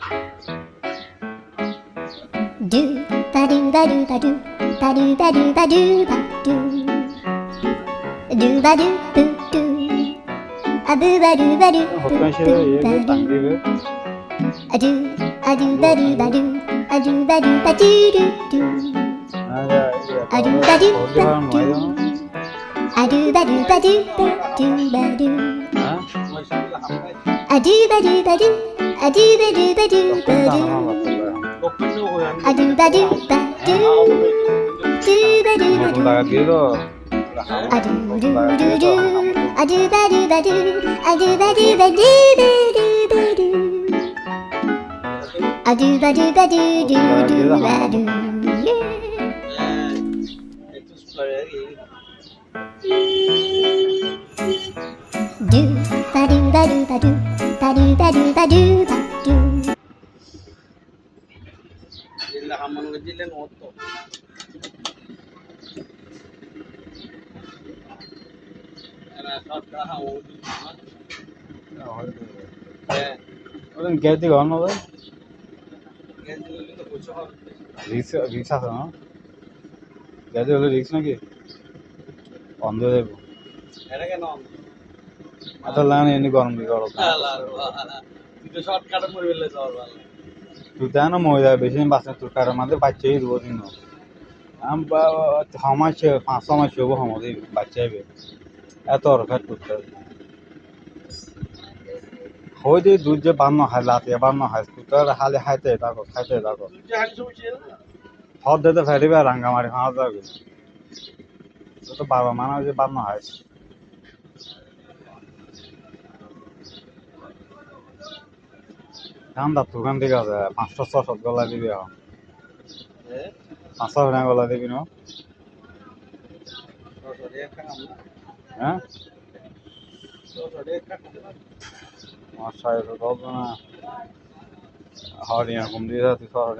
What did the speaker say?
Do ba do ba do ba do ba do ba do ba do ba do ba do boo do a boo ba do ba do Hotkan şeyler ye tangi ve a do ba do ba do a do ba do ba do do nada a do ba do Orada var mı ayda? a do ba do ba do ba do Ha? a do ba do ba do a do ba do ba do Ben ba do tanımam hatırlar. a do ba do ba do do ba do ba do Notun dayak değil o. a do do do do a do ba do ba do a do ba do ba do ba do ba do a do ba do ba do do do ba do do ba do ba do ba do ba do ba do ba do ba do జిల్లా హమ్మన్ జిల్లా మొత్తం Oğlum geldik olmadı. রিক্স আছে না গাড়ি হলে রিক্স নাকি বন্ধ হয়ে যাবো এটা কেন এত লাইন এনে গরম দিকে তুই তো শর্টকাটে মরে গেলে যাওয়ার ভালো তুই দেয় না মহিলা বেশি দিন বাঁচে তোর কারোর মাঝে বাচ্চাই দেবো দিন সমাজ 5 মাস হবো আমাদের বাচ্চা হবে এত অরফেট করতে হয়তো দুধ যে বান্ন খায় লাতে বান্ন খায় তোর হালে খাইতে থাকো তুই যে হাঁটি সমস্যা না হদ দিতে ফেরিবে রাঙ্গামারি খাওয়া যাবে তো বাবা মানা যে বান্ন খায় দাম দাম দোকান থেকে আছে 500-600 গলা দিবি এখন 500 টাকা গলা দিবি না হ্যাঁ আমার সাহেব বলবো না হরিয়া কম দিয়ে তুই 600